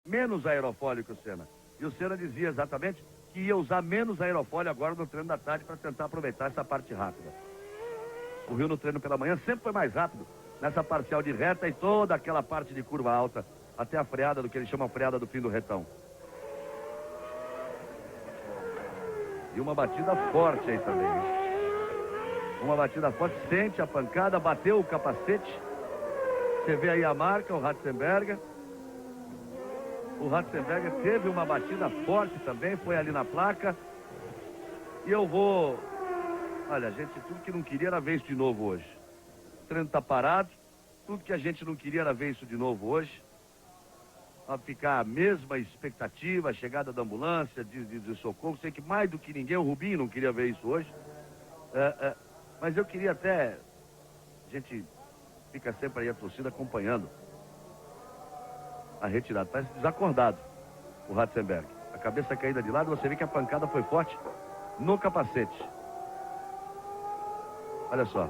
menos aerofólio que o Senna. E o Senna dizia exatamente que ia usar menos aerofólio agora no treino da tarde para tentar aproveitar essa parte rápida. O Rio no treino pela manhã sempre foi mais rápido nessa parcial de reta e toda aquela parte de curva alta até a freada do que eles chamam freada do fim do retão. E uma batida forte aí também. Uma batida forte, sente a pancada, bateu o capacete. Você vê aí a marca, o Ratzenberger. O Ratzenberger teve uma batida forte também, foi ali na placa. E eu vou... Olha, gente, tudo que não queria era ver isso de novo hoje. O treino tá parado. Tudo que a gente não queria era ver isso de novo hoje. Vai ficar a mesma expectativa, a chegada da ambulância, de socorro. Sei que mais do que ninguém, o Rubinho não queria ver isso hoje. Mas eu queria até... A gente fica sempre aí a torcida acompanhando a retirada. Parece desacordado o Ratzenberger. A cabeça caída de lado, você vê que a pancada foi forte no capacete. Olha só.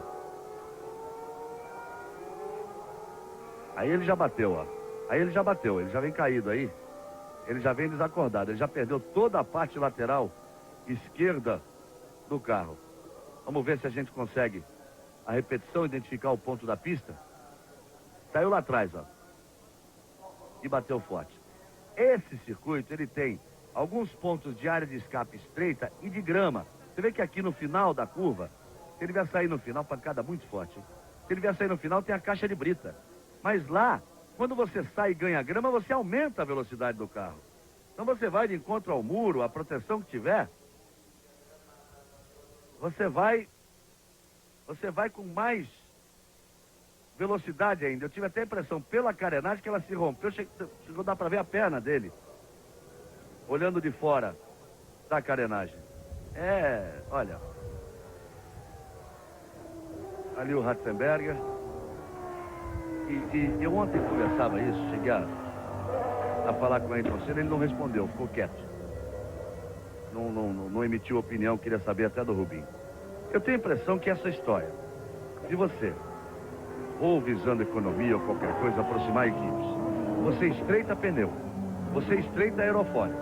Aí ele já bateu, ó. Aí ele já bateu, ele já vem caído aí. Ele já vem desacordado, ele já perdeu toda a parte lateral esquerda do carro. Vamos ver se a gente consegue a repetição, identificar o ponto da pista. Saiu lá atrás, ó. E bateu forte. Esse circuito, ele tem alguns pontos de área de escape estreita e de grama. Você vê que aqui no final da curva, se ele vier sair no final, pancada muito forte, hein? Se ele vier sair no final, tem a caixa de brita. Mas lá, quando você sai e ganha grama, você aumenta a velocidade do carro. Então você vai de encontro ao muro, a proteção que tiver, você vai com mais velocidade ainda. Eu tive até a impressão, pela carenagem, que ela se rompeu. Chegou a dar para ver a perna dele, olhando de fora da carenagem. Olha. Ali o Ratzenberger. E eu ontem conversava isso, cheguei a falar com ele, ele não respondeu, ficou quieto. Não emitiu opinião, queria saber até do Rubinho. Eu tenho a impressão que essa história de você, ou visando economia ou qualquer coisa, aproximar equipes, você estreita pneu, você estreita aerofólio,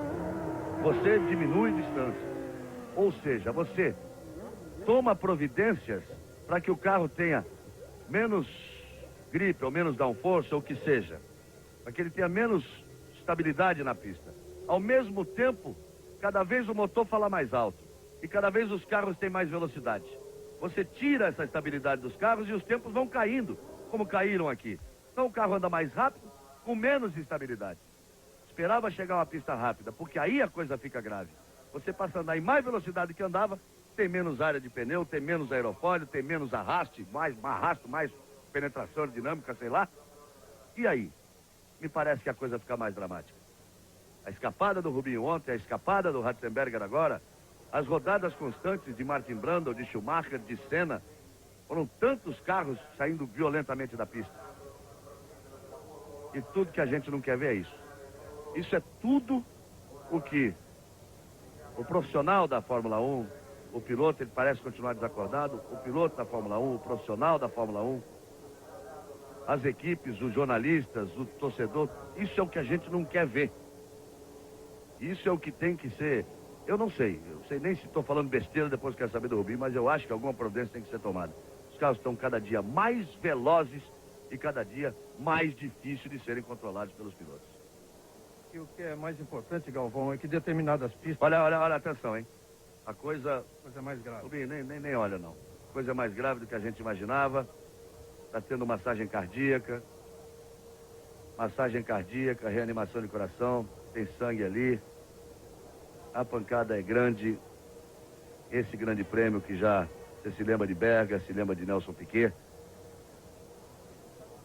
você diminui distância. Ou seja, você toma providências para que o carro tenha menos gripe, ou menos downforce, ou o que seja, para que ele tenha menos estabilidade na pista. Ao mesmo tempo, cada vez o motor fala mais alto e cada vez os carros têm mais velocidade. Você tira essa estabilidade dos carros e os tempos vão caindo, como caíram aqui. Então o carro anda mais rápido, com menos estabilidade. Esperava chegar uma pista rápida, porque aí a coisa fica grave. Você passa a andar em mais velocidade que andava, tem menos área de pneu, tem menos aerofólio, tem menos arraste, mais penetração dinâmica, sei lá. E aí? Me parece que a coisa fica mais dramática. A escapada do Rubinho ontem, a escapada do Ratzenberger agora, as rodadas constantes de Martin Brundle, de Schumacher, de Senna, foram tantos carros saindo violentamente da pista. E tudo que a gente não quer ver é isso. Isso é tudo o que o profissional da Fórmula 1, o piloto, ele parece continuar desacordado, o piloto da Fórmula 1, o profissional da Fórmula 1, as equipes, os jornalistas, o torcedor, isso é o que a gente não quer ver. Isso é o que tem que ser. Eu não sei nem se estou falando besteira depois que quero saber do Rubinho, mas eu acho que alguma providência tem que ser tomada. Os carros estão cada dia mais velozes e cada dia mais difícil de serem controlados pelos pilotos. E o que é mais importante, Galvão, é que determinadas pistas... Olha, atenção, hein? A coisa é mais grave. Rubinho, nem olha, não. A coisa é mais grave do que a gente imaginava. Está tendo massagem cardíaca, reanimação de coração, tem sangue ali. A pancada é grande. Esse grande prêmio que já, você se lembra de Berger, se lembra de Nelson Piquet.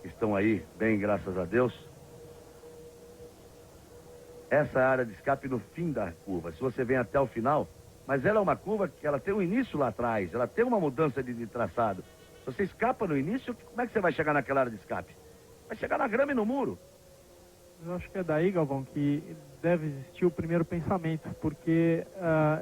Estão aí, bem, graças a Deus. Essa área de escape no fim da curva, se você vem até o final, mas ela é uma curva que ela tem um início lá atrás, ela tem uma mudança de traçado. Se você escapa no início, como é que você vai chegar naquela área de escape? Vai chegar na grama e no muro. Eu acho que é daí, Galvão, que deve existir o primeiro pensamento, porque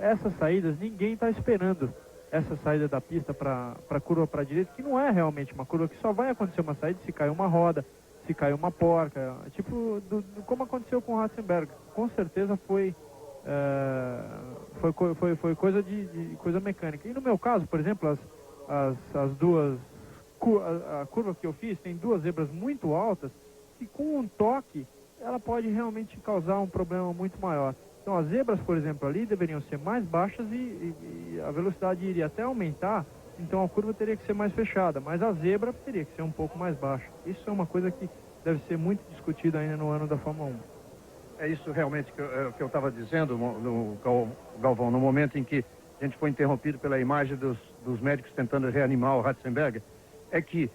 essas saídas, ninguém está esperando essa saída da pista para a curva para a direita, que não é realmente uma curva, que só vai acontecer uma saída se cair uma roda, se caiu uma porca, tipo, como aconteceu com o Ratzenberger. Com certeza foi coisa coisa mecânica. E no meu caso, por exemplo, as duas, a curva que eu fiz tem duas zebras muito altas, e com um toque ela pode realmente causar um problema muito maior. Então as zebras, por exemplo, ali deveriam ser mais baixas e a velocidade iria até aumentar, então a curva teria que ser mais fechada, mas a zebra teria que ser um pouco mais baixa. Isso é uma coisa que deve ser muito discutida ainda no ano da Fórmula 1. É isso realmente que eu estava dizendo, Galvão, no momento em que a gente foi interrompido pela imagem dos médicos tentando reanimar o Ratzenberger, é que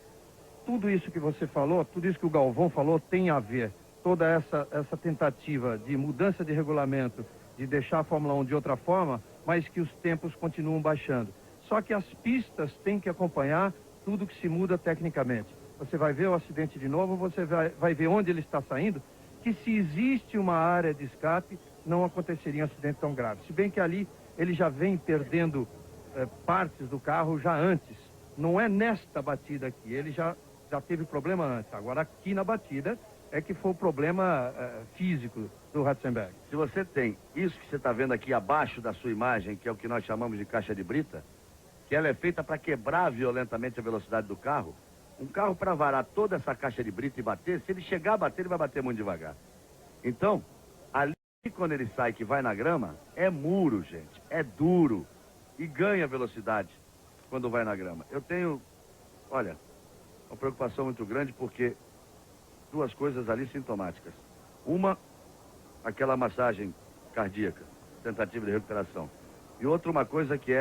tudo isso que você falou, tudo isso que o Galvão falou tem a ver. Toda essa tentativa de mudança de regulamento, de deixar a Fórmula 1 de outra forma, mas que os tempos continuam baixando. Só que as pistas têm que acompanhar tudo que se muda tecnicamente. Você vai ver o acidente de novo, você vai ver onde ele está saindo, que se existe uma área de escape, não aconteceria um acidente tão grave. Se bem que ali ele já vem perdendo partes do carro já antes. Não é nesta batida aqui, ele já teve problema antes. Agora aqui na batida é que foi o problema físico do Ratzenberger. Se você tem isso que você está vendo aqui abaixo da sua imagem, que é o que nós chamamos de caixa de brita, que ela é feita para quebrar violentamente a velocidade do carro, um carro para varar toda essa caixa de brita e bater, se ele chegar a bater, ele vai bater muito devagar. Então, ali quando ele sai que vai na grama, é muro, gente, é duro e ganha velocidade quando vai na grama. Eu tenho, olha, uma preocupação muito grande porque duas coisas ali sintomáticas. Uma, aquela massagem cardíaca, tentativa de recuperação. E outra, uma coisa que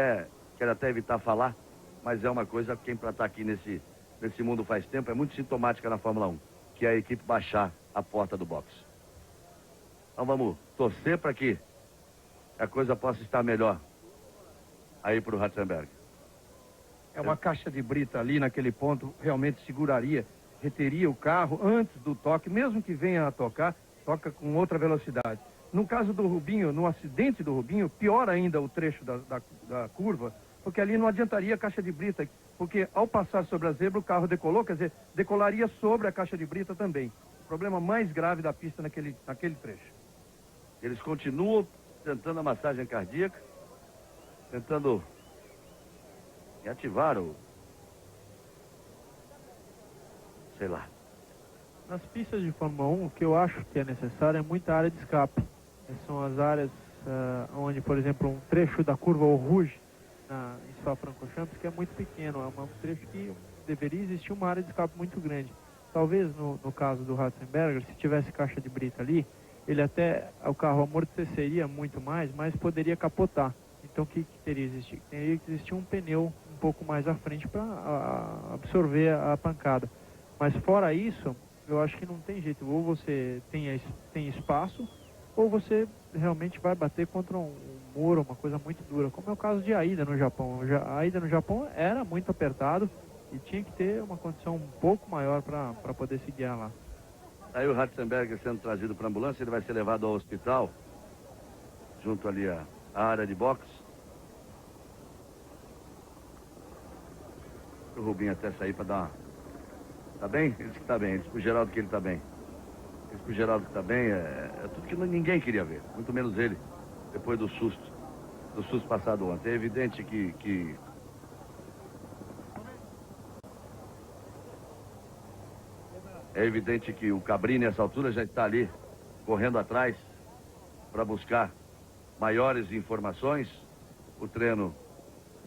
quero até evitar falar, mas é uma coisa que quem para estar aqui nesse mundo faz tempo, é muito sintomática na Fórmula 1, que é a equipe baixar a porta do box. Então vamos torcer para que a coisa possa estar melhor aí para o Ratzenberger. É uma caixa de brita ali naquele ponto, realmente seguraria, reteria o carro antes do toque, mesmo que venha a toca com outra velocidade. No caso do Rubinho, no acidente do Rubinho, pior ainda o trecho da curva, porque ali não adiantaria a caixa de brita, porque ao passar sobre a zebra o carro decolou, quer dizer, decolaria sobre a caixa de brita também. O problema mais grave da pista naquele trecho. Eles continuam tentando a massagem cardíaca, tentando ativar sei lá. Nas pistas de Fórmula 1, o que eu acho que é necessário é muita área de escape. Essas são as áreas onde, por exemplo, um trecho da curva ao Rouge, em Spa-Francorchamps, que é muito pequeno, é um trecho que deveria existir uma área de escape muito grande. Talvez no caso do Ratzenberger, se tivesse caixa de brita ali, o carro amorteceria muito mais, mas poderia capotar. Então o que teria que existir? Teria que existir um pneu um pouco mais à frente para absorver a pancada. Mas fora isso, eu acho que não tem jeito. Ou você tem espaço, ou você realmente vai bater contra um muro, uma coisa muito dura, como é o caso de Aida no Japão. A Aida no Japão era muito apertado e tinha que ter uma condição um pouco maior para poder se guiar lá. Aí o Ratzenberger sendo trazido para a ambulância, ele vai ser levado ao hospital, junto ali à área de boxe. O Rubinho até sair para dar uma... Tá bem? Ele disse que tá bem. Ele disse pro Geraldo que ele tá bem. Ele disse pro Geraldo que tá bem. É tudo que ninguém queria ver. Muito menos ele, depois do susto passado ontem. É evidente que é evidente que o Cabrini, nessa altura, já está ali, correndo atrás, para buscar maiores informações. O treino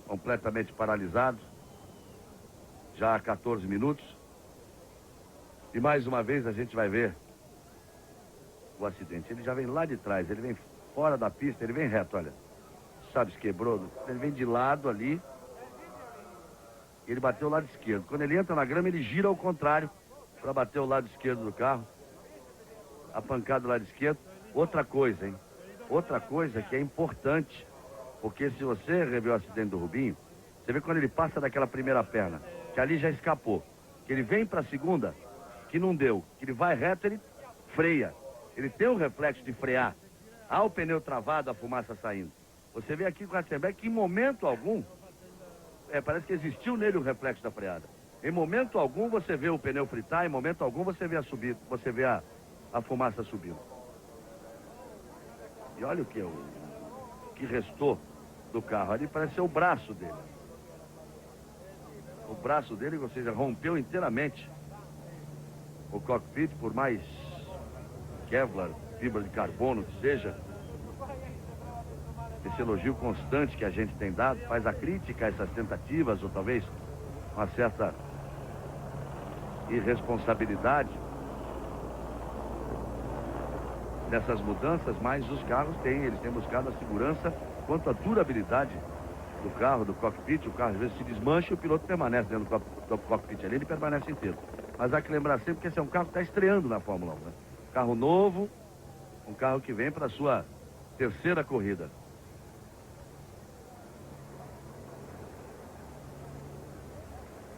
completamente paralisado, já há 14 minutos. E mais uma vez a gente vai ver o acidente. Ele já vem lá de trás, ele vem fora da pista, ele vem reto, olha. Sabe se quebrou? Ele vem de lado ali. Ele bateu o lado esquerdo. Quando ele entra na grama, ele gira ao contrário para bater o lado esquerdo do carro. A pancada do lado esquerdo. Outra coisa, hein? Outra coisa que é importante, porque se você rever o acidente do Rubinho, você vê quando ele passa daquela primeira perna, que ali já escapou, que ele vem para a segunda, que não deu, que ele vai reto, ele freia. Ele tem o reflexo de frear. Há o pneu travado, a fumaça saindo. Você vê aqui com o Ratzenberger que em momento algum, parece que existiu nele o reflexo da freada. Em momento algum você vê o pneu fritar, em momento algum você vê a fumaça subindo. E olha o que restou do carro ali, parece ser o braço dele. O braço dele, ou seja, rompeu inteiramente o cockpit, por mais Kevlar, fibra de carbono que seja. Esse elogio constante que a gente tem dado faz a crítica a essas tentativas, ou talvez uma certa irresponsabilidade nessas mudanças, mas os carros eles têm buscado a segurança quanto à durabilidade do carro, do cockpit. O carro às vezes se desmancha e o piloto permanece dentro do cockpit ali, ele permanece inteiro. Mas há que lembrar sempre que esse é um carro que está estreando na Fórmula 1, né? Carro novo, um carro que vem para a sua terceira corrida.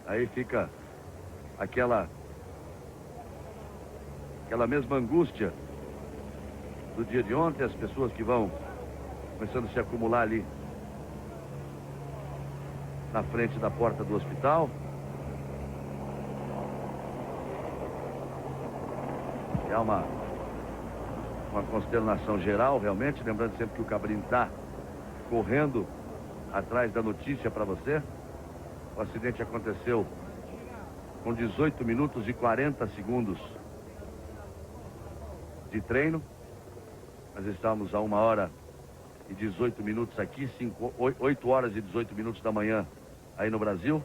Aí fica aquela mesma angústia do dia de ontem, as pessoas que vão começando a se acumular ali na frente da porta do hospital. É uma consternação geral, realmente, lembrando sempre que o Cabrini está correndo atrás da notícia para você. O acidente aconteceu com 18 minutos e 40 segundos de treino. Nós estamos a 1 hora e 18 minutos aqui, 8 horas e 18 minutos da manhã aí no Brasil.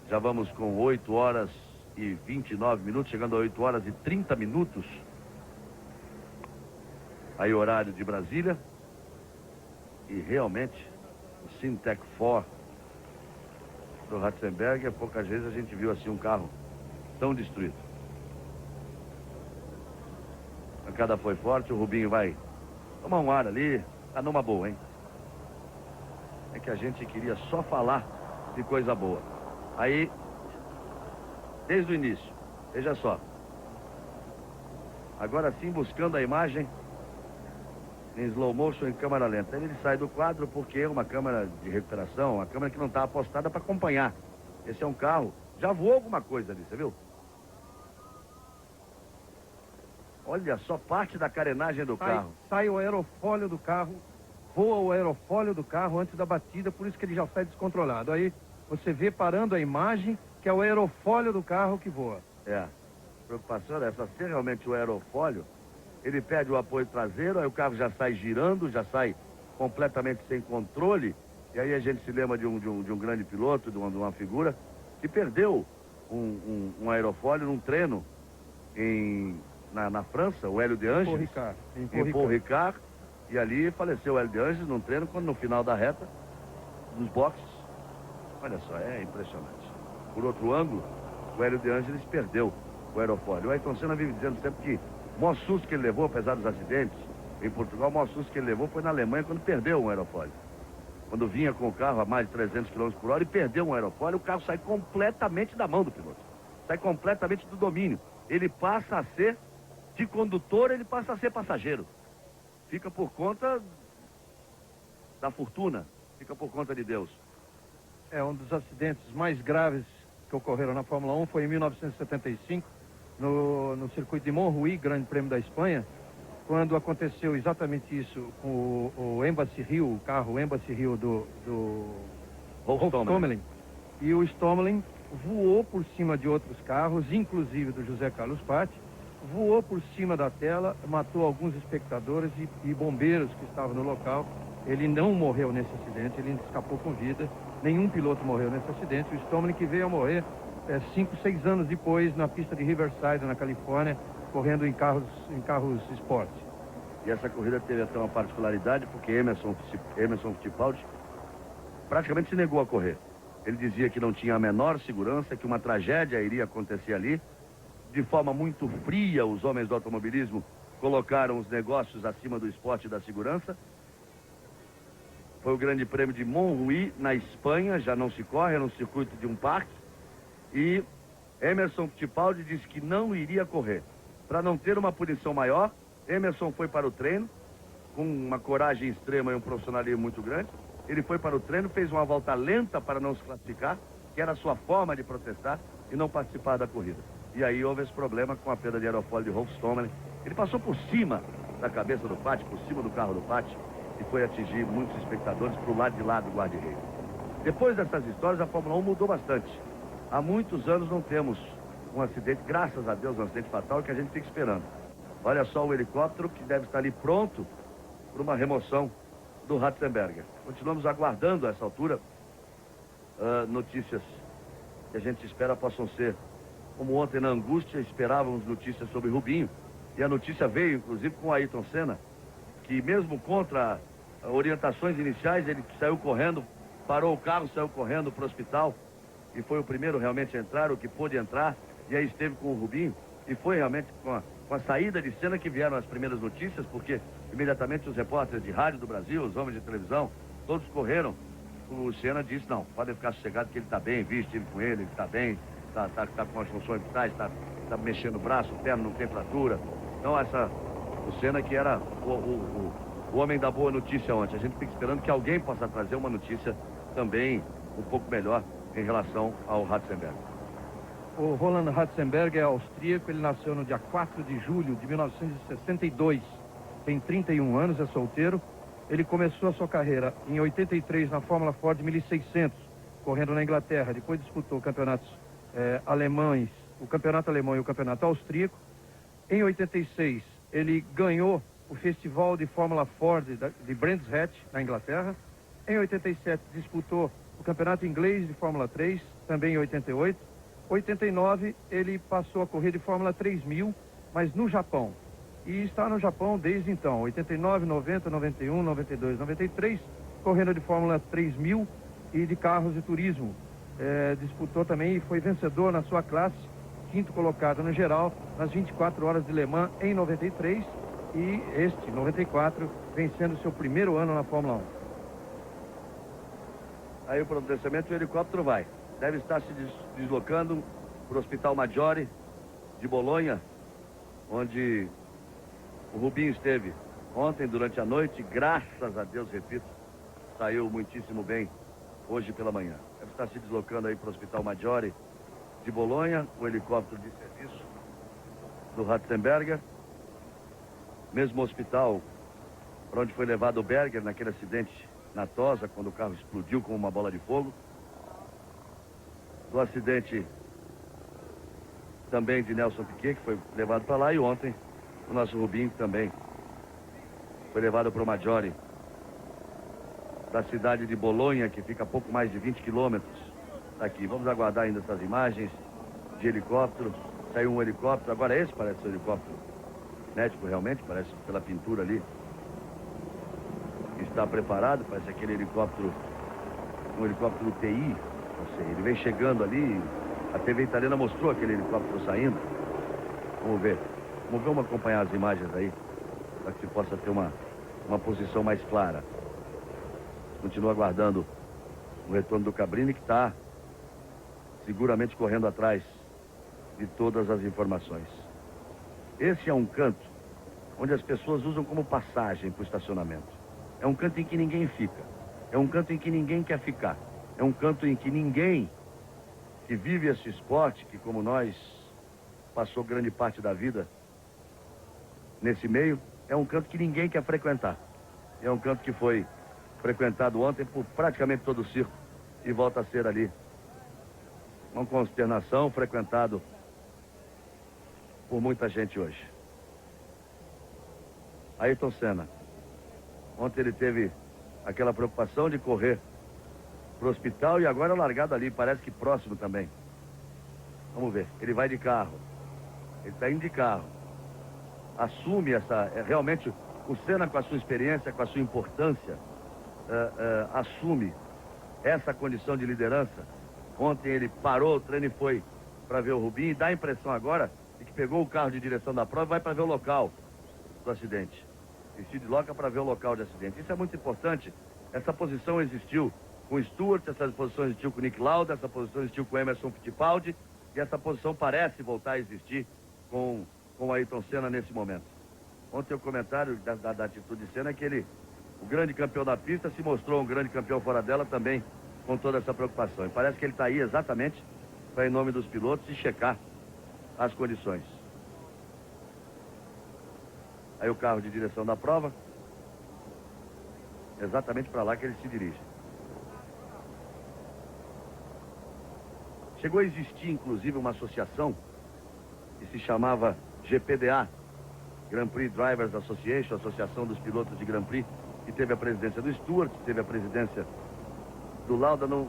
Já vamos com 8 horas e 29 minutos, chegando a 8 horas e 30 minutos. Aí horário de Brasília. E realmente, o Syntec 4 do Ratzenberger, poucas vezes a gente viu assim um carro tão destruído. A pancada foi forte, o Rubinho vai tomar um ar ali, tá numa boa, hein? É que a gente queria só falar de coisa boa. Aí, desde o início, veja só. Agora sim, buscando a imagem em slow motion, em câmera lenta. Ele sai do quadro porque é uma câmera de recuperação, uma câmera que não está apostada para acompanhar. Esse é um carro, já voou alguma coisa ali, você viu? Olha só, parte da carenagem do carro. Sai o aerofólio do carro, voa o aerofólio do carro antes da batida, por isso que ele já sai descontrolado. Aí você vê parando a imagem que é o aerofólio do carro que voa. É, a preocupação era essa, se realmente o aerofólio, ele perde o apoio traseiro, aí o carro já sai girando, já sai completamente sem controle, e aí a gente se lembra de um grande piloto, de uma figura, que perdeu um aerofólio num treino na França, o Hélio de Angelis, em Paul Ricard, e ali faleceu o Hélio de Angelis num treino, quando no final da reta, dos boxes, olha só, é impressionante. Por outro ângulo, o Hélio de Angelis perdeu o aerofólio. O Ayrton Senna vive dizendo sempre que o maior susto que ele levou, apesar dos acidentes, em Portugal, o maior susto que ele levou foi na Alemanha, quando perdeu um aerofólio. Quando vinha com o carro a mais de 300 km por hora e perdeu um aerofólio, o carro sai completamente da mão do piloto. Sai completamente do domínio. Ele passa a ser de condutor, ele passa a ser passageiro. Fica por conta da fortuna, fica por conta de Deus. É um dos acidentes mais graves que ocorreram na Fórmula 1, foi em 1975, no circuito de Montjuïc, Grande Prêmio da Espanha, quando aconteceu exatamente isso com o Embassy Hill, o carro Embassy Hill do Rolf Stommelen. E o Stommelen voou por cima de outros carros, inclusive do José Carlos Patti, voou por cima da tela, matou alguns espectadores e bombeiros que estavam no local. Ele não morreu nesse acidente, ele escapou com vida. Nenhum piloto morreu nesse acidente. O Stommelen que veio a morrer 5, 6 anos depois na pista de Riverside, na Califórnia, correndo em carros esporte. E essa corrida teve até uma particularidade, porque Emerson Fittipaldi praticamente se negou a correr. Ele dizia que não tinha a menor segurança, que uma tragédia iria acontecer ali. De forma muito fria, os homens do automobilismo colocaram os negócios acima do esporte e da segurança. Foi o Grande Prêmio de Montjuïc, na Espanha, já não se corre, era um circuito de um parque. E Emerson Fittipaldi disse que não iria correr. Para não ter uma punição maior, Emerson foi para o treino, com uma coragem extrema e um profissionalismo muito grande. Ele foi para o treino, fez uma volta lenta para não se classificar, que era a sua forma de protestar e não participar da corrida. E aí houve esse problema com a perda de aerofólio de Rolf Stommelen. Ele passou por cima da cabeça do pátio, por cima do carro do pátio, e foi atingir muitos espectadores para o lado de lá do guarda-reio. Depois dessas histórias, a Fórmula 1 mudou bastante. Há muitos anos não temos um acidente, graças a Deus, um acidente fatal que a gente fica esperando. Olha só o helicóptero que deve estar ali pronto para uma remoção do Ratzenberger. Continuamos aguardando a essa altura notícias que a gente espera possam ser, como ontem na angústia esperávamos notícias sobre Rubinho, e a notícia veio inclusive com Ayrton Senna, que mesmo contra orientações iniciais, ele saiu correndo, parou o carro, saiu correndo para o hospital, e foi o primeiro realmente a entrar, o que pôde entrar, e aí esteve com o Rubinho, e foi realmente com a saída de Senna que vieram as primeiras notícias, porque imediatamente os repórteres de rádio do Brasil, os homens de televisão, todos correram. O Senna disse, não, pode ficar sossegado que ele está bem, vi, estive com ele está bem, está com as funções vitais, está mexendo o braço, o perno não tem fratura. Então o Senna que era o homem da boa notícia ontem. A gente fica esperando que alguém possa trazer uma notícia também um pouco melhor em relação ao Ratzenberger. O Roland Ratzenberger é austríaco, ele nasceu no dia 4 de julho de 1962, tem 31 anos, é solteiro. Ele começou a sua carreira em 83 na Fórmula Ford 1600, correndo na Inglaterra. Depois disputou campeonatos alemães, o campeonato alemão e o campeonato austríaco. Em 86, ele ganhou o Festival de Fórmula Ford de Brands Hatch, na Inglaterra. Em 87, disputou o campeonato inglês de Fórmula 3, também em 88. 89, ele passou a correr de Fórmula 3000, mas no Japão. E está no Japão desde então, 89, 90, 91, 92, 93, correndo de Fórmula 3000 e de carros de turismo. Disputou também e foi vencedor na sua classe, quinto colocado no geral, nas 24 horas de Le Mans em 93 e 94, vencendo seu primeiro ano na Fórmula 1. Aí o pronunciamento, o helicóptero vai. Deve estar se deslocando para o Hospital Maggiore de Bolonha, onde o Rubinho esteve ontem durante a noite. Graças a Deus, repito, saiu muitíssimo bem hoje pela manhã. Deve estar se deslocando aí para o Hospital Maggiore de Bolonha, o helicóptero de serviço do Ratzenberger. Mesmo hospital para onde foi levado o Berger naquele acidente na Tosa, quando o carro explodiu com uma bola de fogo. Do acidente também de Nelson Piquet, que foi levado para lá, e ontem o nosso Rubinho também foi levado para o Maggiore da cidade de Bolonha, que fica a pouco mais de 20 quilômetros daqui. Vamos aguardar ainda essas imagens de helicóptero. Saiu um helicóptero, agora esse parece ser um helicóptero médico realmente, parece pela pintura ali. Está preparado, parece aquele helicóptero, um helicóptero TI. Não sei, ele vem chegando ali, a TV italiana mostrou aquele helicóptero saindo. Vamos ver, vamos acompanhar as imagens aí, para que se possa ter uma posição mais clara. Continua aguardando o retorno do Cabrini, que está seguramente correndo atrás de todas as informações. Esse é um canto onde as pessoas usam como passagem para o estacionamento. É um canto em que ninguém fica. É um canto em que ninguém quer ficar. É um canto em que ninguém que vive esse esporte, que como nós passou grande parte da vida nesse meio, é um canto que ninguém quer frequentar. É um canto que foi frequentado ontem por praticamente todo o circo e volta a ser ali uma consternação, frequentado por muita gente hoje. Ayrton Senna. Ontem ele teve aquela preocupação de correr para o hospital e agora largado ali, parece que próximo também. Vamos ver, ele vai de carro. Ele está indo de carro. Assume realmente, o Senna, com a sua experiência, com a sua importância, assume essa condição de liderança. Ontem ele parou o treino e foi para ver o Rubinho, e dá a impressão agora de que pegou o carro de direção da prova e vai para ver o local do acidente. E se desloca para ver o local de acidente. Isso é muito importante. Essa posição existiu com o Stewart, essa posição existiu com o Nick Lauda, essa posição existiu com o Emerson Fittipaldi, e essa posição parece voltar a existir com o Ayrton Senna nesse momento. Ontem o comentário da atitude de Senna é que ele, o grande campeão da pista, se mostrou um grande campeão fora dela também, com toda essa preocupação. E parece que ele está aí exatamente para, em nome dos pilotos, e checar as condições. Aí o carro de direção da prova, exatamente para lá que ele se dirige. Chegou a existir, inclusive, uma associação que se chamava GPDA, Grand Prix Drivers Association, Associação dos Pilotos de Grand Prix, que teve a presidência do Stewart, teve a presidência do Lauda. Não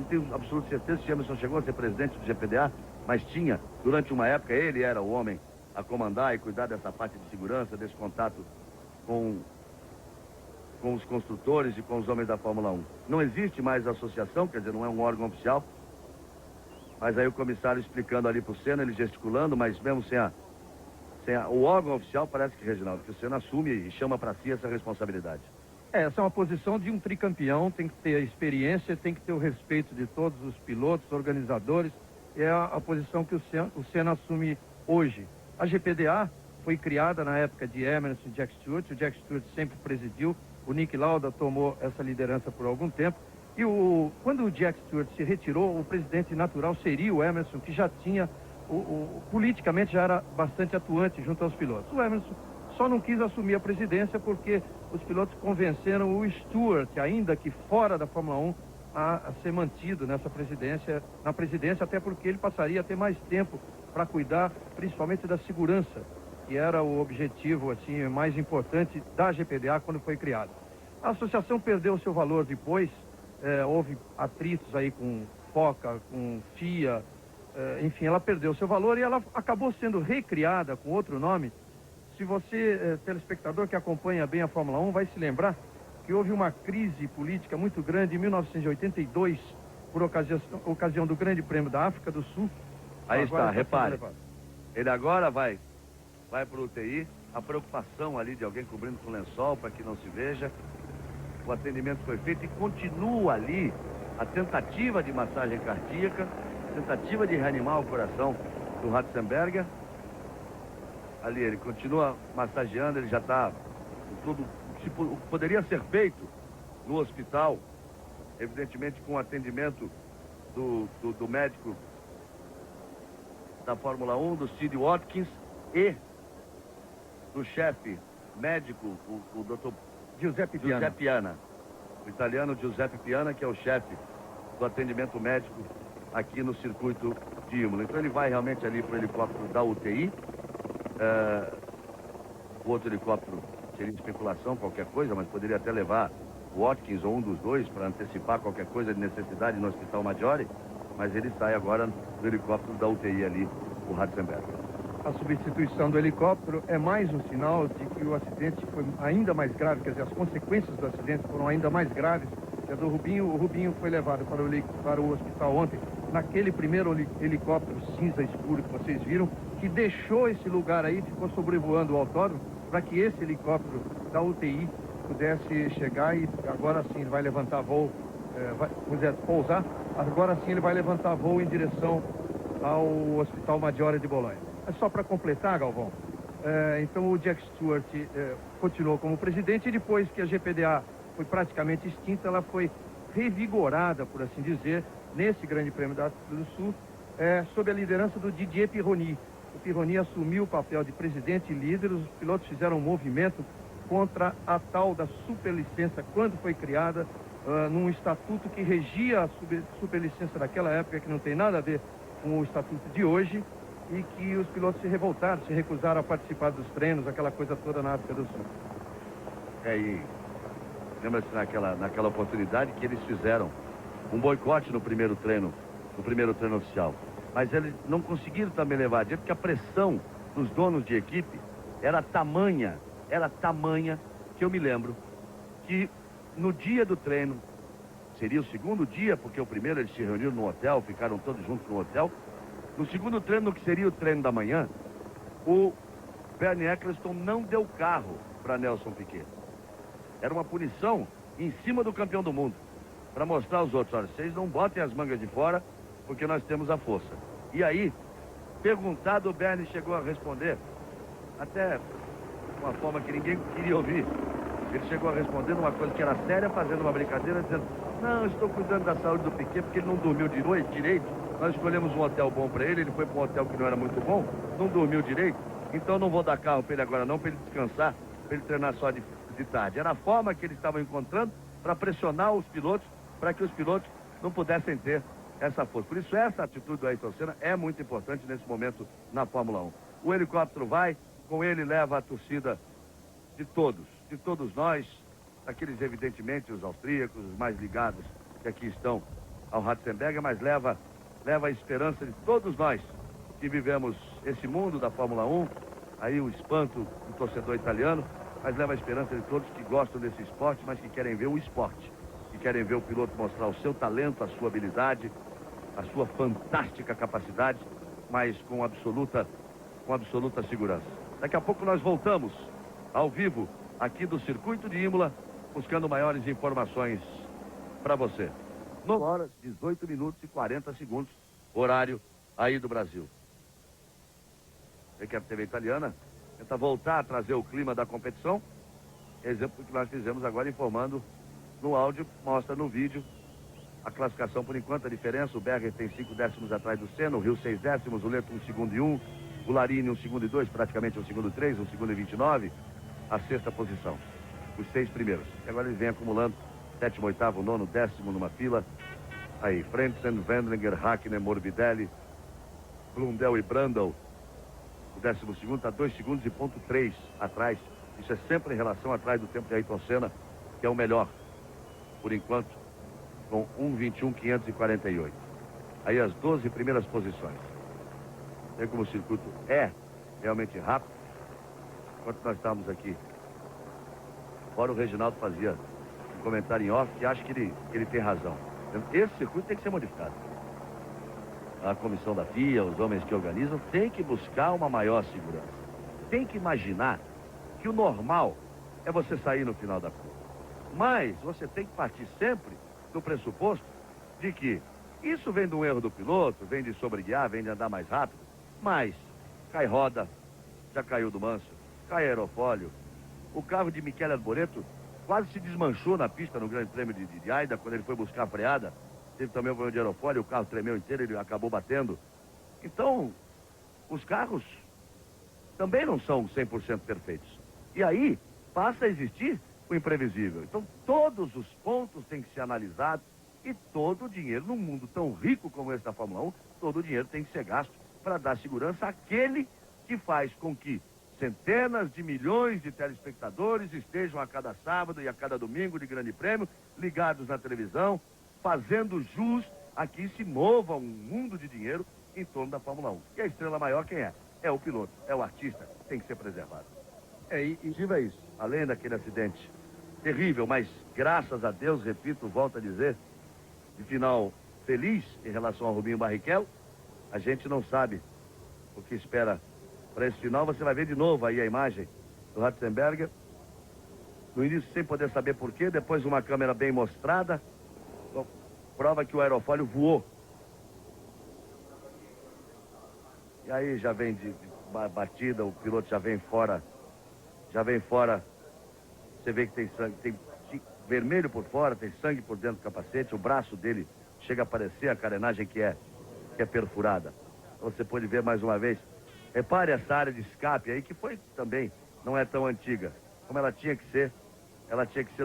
tenho absoluta certeza se Emerson chegou a ser presidente do GPDA, mas tinha, durante uma época, ele era o homem a comandar e cuidar dessa parte de segurança, desse contato com os construtores e com os homens da Fórmula 1. Não existe mais a associação, quer dizer, não é um órgão oficial, mas aí o comissário explicando ali para o Senna, ele gesticulando, mas mesmo sem o órgão oficial, parece que, Reginaldo, que o Senna assume e chama para si essa responsabilidade. Essa é uma posição de um tricampeão, tem que ter a experiência, tem que ter o respeito de todos os pilotos, organizadores. É a posição que o Senna assume hoje. A GPDA foi criada na época de Emerson e Jack Stewart. O Jack Stewart sempre presidiu, o Nick Lauda tomou essa liderança por algum tempo. E quando o Jack Stewart se retirou, o presidente natural seria o Emerson, que já tinha, politicamente já era bastante atuante junto aos pilotos. O Emerson só não quis assumir a presidência porque os pilotos convenceram o Stewart, ainda que fora da Fórmula 1, a ser mantido na presidência, até porque ele passaria a ter mais tempo para cuidar, principalmente da segurança, que era o objetivo assim mais importante da GPDA quando foi criada. A associação perdeu seu valor depois, houve atritos aí com FOCA, com FIA, enfim, ela perdeu seu valor e ela acabou sendo recriada com outro nome. Se você, telespectador que acompanha bem a Fórmula 1, vai se lembrar que houve uma crise política muito grande em 1982, por ocasião do Grande Prêmio da África do Sul. Aí está, repare. Ele agora vai para o UTI, a preocupação ali de alguém cobrindo com lençol para que não se veja. O atendimento foi feito e continua ali a tentativa de massagem cardíaca, tentativa de reanimar o coração do Ratzenberger. Ali ele continua massageando, ele já está tudo o que poderia ser feito no hospital, evidentemente com o atendimento do médico da Fórmula 1, do Sid Watkins, e do chefe médico, o Dr. Giuseppe Piana, o italiano Giuseppe Piana, que é o chefe do atendimento médico aqui no circuito de Imola. Então ele vai realmente ali para o helicóptero da UTI. O outro helicóptero seria especulação, qualquer coisa, mas poderia até levar o Watkins ou um dos dois para antecipar qualquer coisa de necessidade no Hospital Maggiore, mas ele sai agora do helicóptero da UTI ali, o Ratzenberger. A substituição do helicóptero é mais um sinal de que o acidente foi ainda mais grave, quer dizer, as consequências do acidente foram ainda mais graves que a do Rubinho. O Rubinho foi levado para o hospital ontem, naquele primeiro helicóptero cinza escuro que vocês viram, que deixou esse lugar aí, ficou sobrevoando o autódromo, para que esse helicóptero da UTI pudesse chegar e agora sim ele vai levantar voo, pousar, agora sim ele vai levantar voo em direção ao Hospital Maggiore de Bolonha. É só para completar, Galvão, então o Jack Stewart continuou como presidente e depois que a GPDA foi praticamente extinta, ela foi revigorada, por assim dizer, nesse Grande Prêmio da África do Sul, sob a liderança do Didier Pironi. O Pironi assumiu o papel de presidente e líder. Os pilotos fizeram um movimento contra a tal da superlicença, quando foi criada, num estatuto que regia a superlicença daquela época, que não tem nada a ver com o estatuto de hoje, e que os pilotos se revoltaram, se recusaram a participar dos treinos, aquela coisa toda na África do Sul. E lembra-se naquela oportunidade que eles fizeram um boicote no primeiro treino oficial. Mas eles não conseguiram também levar adiante, porque a pressão dos donos de equipe era tamanha, que eu me lembro que no dia do treino, seria o segundo dia, porque o primeiro eles se reuniram no hotel, ficaram todos juntos no hotel. No segundo treino, no que seria o treino da manhã, o Bernie Ecclestone não deu carro para Nelson Piquet. Era uma punição em cima do campeão do mundo, para mostrar aos outros: olha, vocês não botem as mangas de fora, porque nós temos a força. E aí, perguntado, o Bernie chegou a responder, até de uma forma que ninguém queria ouvir. Ele chegou a responder uma coisa que era séria, fazendo uma brincadeira, dizendo: Não, estou cuidando da saúde do Piquet porque ele não dormiu direito. Nós escolhemos um hotel bom para ele foi para um hotel que não era muito bom, não dormiu direito. Então não vou dar carro para ele agora não, para ele descansar, para ele treinar só de tarde. Era a forma que eles estavam encontrando para pressionar os pilotos, para que os pilotos não pudessem ter essa força. Por isso essa atitude do Ayrton Senna é muito importante nesse momento na Fórmula 1. O helicóptero vai, com ele leva a torcida de todos nós, aqueles evidentemente os austríacos, os mais ligados que aqui estão ao Ratzenberger, mas leva a esperança de todos nós que vivemos esse mundo da Fórmula 1, aí o espanto do torcedor italiano, mas leva a esperança de todos que gostam desse esporte, mas que querem ver o esporte, que querem ver o piloto mostrar o seu talento, a sua habilidade, a sua fantástica capacidade, mas com absoluta segurança. Daqui a pouco nós voltamos ao vivo aqui do Circuito de Imola, buscando maiores informações para você. 9 horas, 18 minutos e 40 segundos, horário aí do Brasil. Você que é a TV italiana, tenta voltar a trazer o clima da competição. Exemplo que nós fizemos agora informando no áudio, mostra no vídeo a classificação por enquanto, a diferença. O Berger tem 5 décimos atrás do Senna, o Hill 6 décimos, o Leto 1 segundo e 1, o Larini 1 segundo e 2, praticamente 1 segundo e 3, 1 segundo e 29, a 6ª posição. Os 6 primeiros. E agora eles vêm acumulando 7º, 8º, 9º, 10º numa fila. Aí, Frentzen, Wendlinger, Hakkinen, Morbidelli, Blundell e Brundle. O 12º está 2 segundos e ponto 3 atrás. Isso é sempre em relação atrás do tempo de Ayrton Senna, que é o melhor, por enquanto, com 1:21.548. Aí as 12 primeiras posições. Vê como o circuito é realmente rápido. Enquanto nós estávamos aqui, fora o Reginaldo fazia um comentário em off que acho que ele tem razão. Esse circuito tem que ser modificado. A comissão da FIA, os homens que organizam, tem que buscar uma maior segurança. Tem que imaginar que o normal é você sair no final da curva. Mas você tem que partir sempre do pressuposto de que isso vem de um erro do piloto, vem de sobreguiar, vem de andar mais rápido, mas cai roda, já caiu do manso, cai aerofólio. O carro de Michele Arboreto quase se desmanchou na pista no Grande Prêmio de Aida, quando ele foi buscar a freada. Teve também um problema de aerofólio, o carro tremeu inteiro, ele acabou batendo. Então, os carros também não são 100% perfeitos. E aí, passa a existir o imprevisível. Então, todos os pontos têm que ser analisados e todo o dinheiro, num mundo tão rico como esse da Fórmula 1, todo o dinheiro tem que ser gasto para dar segurança àquele que faz com que centenas de milhões de telespectadores estejam a cada sábado e a cada domingo de Grande Prêmio ligados na televisão, fazendo jus a que se mova um mundo de dinheiro em torno da Fórmula 1. E a estrela maior quem é? É o piloto, é o artista, tem que ser preservado. E é isso. Além daquele acidente terrível, mas graças a Deus, repito, volto a dizer, de final feliz em relação ao Rubinho Barrichello, a gente não sabe o que espera para esse final. Você vai ver de novo aí a imagem do Ratzenberger. No início sem poder saber porquê, depois uma câmera bem mostrada, prova que o aerofólio voou. E aí já vem de batida, o piloto já vem fora. Você vê que tem sangue, tem vermelho por fora, tem sangue por dentro do capacete, o braço dele chega a aparecer a carenagem que é perfurada. Você pode ver mais uma vez. Repare essa área de escape aí, que foi também, não é tão antiga, como ela tinha que ser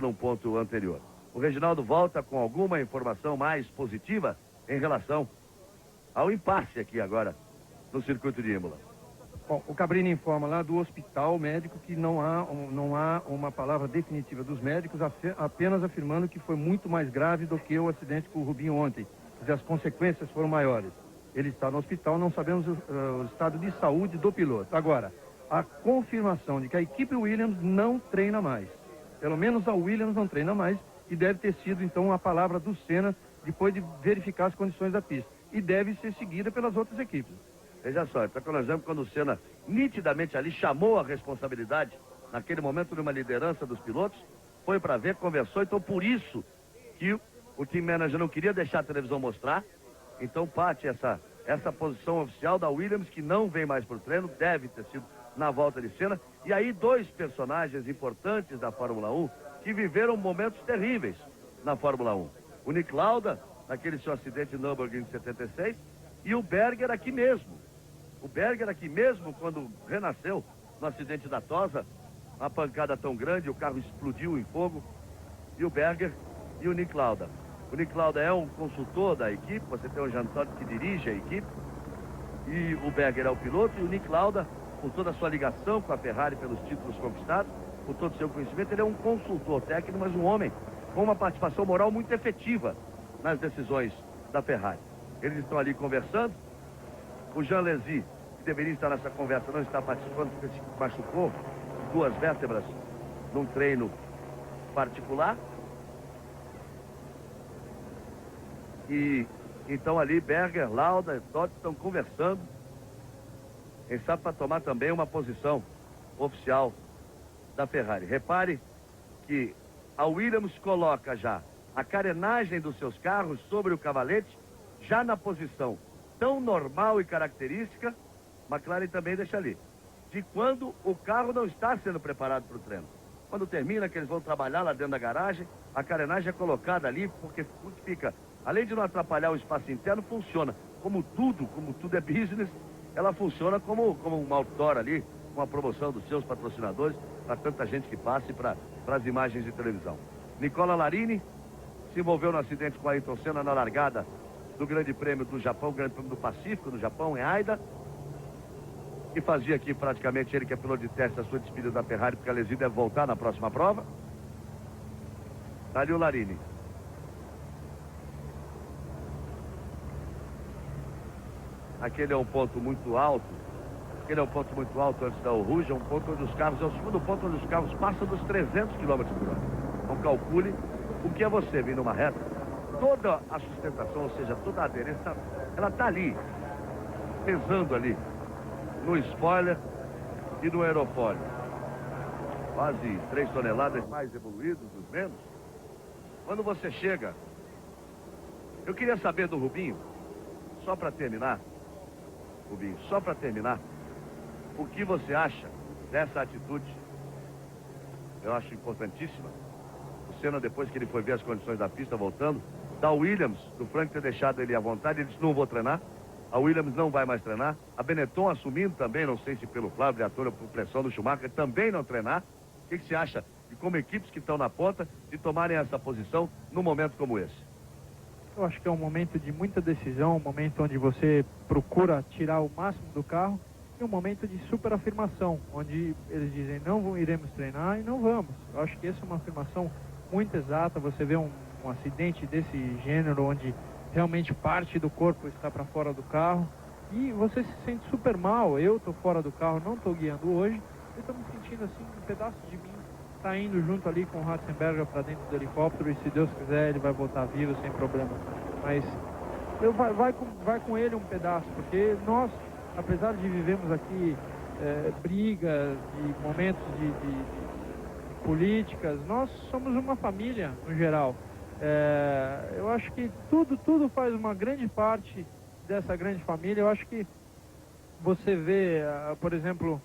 num ponto anterior. O Reginaldo volta com alguma informação mais positiva em relação ao impasse aqui agora no circuito de Imola. Bom, o Cabrini informa lá do hospital médico que não há uma palavra definitiva dos médicos, apenas afirmando que foi muito mais grave do que o acidente com o Rubinho ontem. E as consequências foram maiores. Ele está no hospital, não sabemos o estado de saúde do piloto. Agora, a confirmação de que a equipe Williams não treina mais. Pelo menos a Williams não treina mais e deve ter sido, então, a palavra do Senna depois de verificar as condições da pista. E deve ser seguida pelas outras equipes. Veja só, está com exemplo quando o Senna nitidamente ali chamou a responsabilidade, naquele momento de uma liderança dos pilotos, foi para ver, conversou, então por isso que o team manager não queria deixar a televisão mostrar, então parte essa posição oficial da Williams, que não vem mais para o treino, deve ter sido na volta de Senna, e aí 2 personagens importantes da Fórmula 1 que viveram momentos terríveis na Fórmula 1. O Nick Lauda, naquele seu acidente de Nürburgring de 76, e o Berger aqui mesmo. O Berger aqui mesmo, quando renasceu no acidente da Tosa, uma pancada tão grande, o carro explodiu em fogo, e o Berger e o Nick Lauda. O Nick Lauda é um consultor da equipe, você tem o Jean Todt que dirige a equipe, e o Berger é o piloto, e o Nick Lauda, por toda a sua ligação com a Ferrari pelos títulos conquistados, por todo o seu conhecimento, ele é um consultor técnico, mas um homem com uma participação moral muito efetiva nas decisões da Ferrari. Eles estão ali conversando. O Jean Alesi, que deveria estar nessa conversa, não está participando porque se machucou 2 vértebras num treino particular. E então ali Berger, Lauda e Todt estão conversando. Quem sabe para tomar também uma posição oficial da Ferrari. Repare que a Williams coloca já a carenagem dos seus carros sobre o cavalete, já na posição tão normal e característica. McLaren também deixa ali, de quando o carro não está sendo preparado para o treino. Quando termina, que eles vão trabalhar lá dentro da garagem, a carenagem é colocada ali, porque fica, além de não atrapalhar o espaço interno, funciona. Como tudo é business, ela funciona como um outdoor ali, com a promoção dos seus patrocinadores, para tanta gente que passe para as imagens de televisão. Nicola Larini se envolveu no acidente com a Ayrton Senna na largada do Grande Prêmio do Japão, Grande Prêmio do Pacífico, no Japão, em Aida. E fazia aqui praticamente ele, que é piloto de teste, a sua despedida da Ferrari, porque a Alesi deve voltar na próxima prova. Tá ali o Larini. Aquele é um ponto muito alto. Aquele é um ponto muito alto antes da Rouge, é um ponto onde os carros, é o segundo ponto onde os carros passam dos 300 km por hora. Então calcule o que é você vir numa reta. Toda a sustentação, ou seja, toda a aderência, ela tá ali, pesando ali, no spoiler e no aerofólio. Quase 3 toneladas mais evoluídos, os menos. Quando você chega, eu queria saber do Rubinho, só para terminar, Rubinho, só para terminar, o que você acha dessa atitude? Eu acho importantíssima. O Senna, depois que ele foi ver as condições da pista, voltando, da Williams, do Frank ter deixado ele à vontade, ele disse, não vou treinar. A Williams não vai mais treinar. A Benetton assumindo também, não sei se pelo Flávio Ator ou por pressão do Schumacher, também não treinar. O que você acha de como equipes que estão na ponta de tomarem essa posição num momento como esse? Eu acho que é um momento de muita decisão, um momento onde você procura tirar o máximo do carro, e um momento de superafirmação, onde eles dizem não iremos treinar e não vamos. Eu acho que essa é uma afirmação muito exata. Você vê um acidente desse gênero, onde realmente parte do corpo está para fora do carro e você se sente super mal. Eu estou fora do carro, não estou guiando hoje, eu estou me sentindo assim, um pedaço de mim está indo junto ali com o Ratzenberger para dentro do helicóptero, e se Deus quiser ele vai voltar vivo sem problema. Mas vai com ele um pedaço, porque nós, apesar de vivermos aqui brigas e momentos de políticas, nós somos uma família no geral. Eu acho que tudo faz uma grande parte dessa grande família. Eu acho que você vê, por exemplo,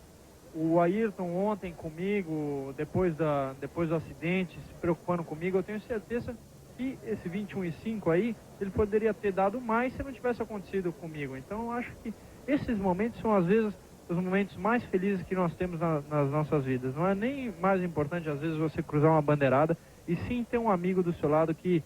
o Ayrton ontem comigo, depois do acidente, se preocupando comigo. Eu tenho certeza que esse 21,5 aí, ele poderia ter dado mais se não tivesse acontecido comigo. Então eu acho que esses momentos são às vezes os momentos mais felizes que nós temos nas nossas vidas. Não é nem mais importante às vezes você cruzar uma bandeirada, e sim ter um amigo do seu lado que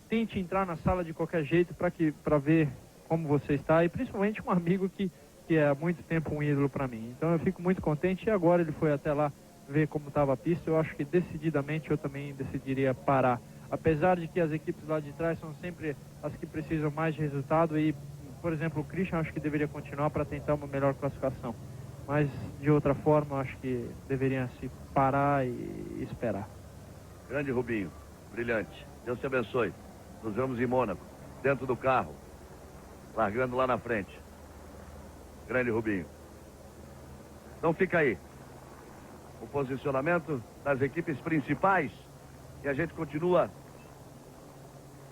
tente entrar na sala de qualquer jeito para ver como você está, e principalmente um amigo que é há muito tempo um ídolo para mim. Então eu fico muito contente, e agora ele foi até lá ver como estava a pista. Eu acho que decididamente eu também decidiria parar, apesar de que as equipes lá de trás são sempre as que precisam mais de resultado, e por exemplo o Christian acho que deveria continuar para tentar uma melhor classificação, mas de outra forma acho que deveriam se parar e esperar. Grande Rubinho, brilhante. Deus te abençoe. Nos vemos em Mônaco, dentro do carro, largando lá na frente. Grande Rubinho. Então fica aí o posicionamento das equipes principais, e a gente continua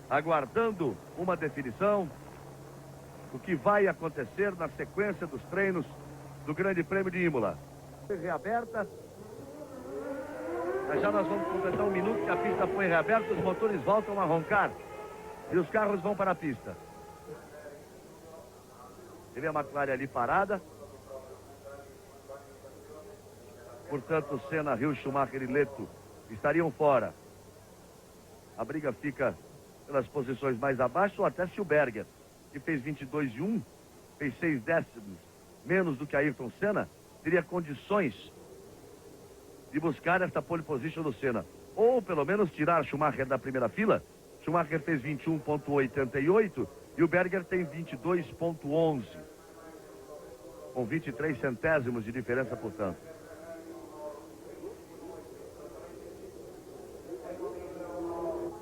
aguardando uma definição do que vai acontecer na sequência dos treinos do Grande Prêmio de Imola. Reaberta. Já nós vamos completar 1 minuto que a pista foi reaberta, os motores voltam a roncar E os carros vão para a pista. Teve a McLaren ali parada. Portanto, Senna, Hill, Schumacher e Leto estariam fora. A briga fica pelas posições mais abaixo, ou até se o Berger, que fez 22,1, fez 6 décimos menos do que Ayrton Senna, teria condições de buscar esta pole position do Senna. Ou pelo menos tirar Schumacher da primeira fila. Schumacher fez 21,88 e o Berger tem 22,11. Com 23 centésimos de diferença, portanto.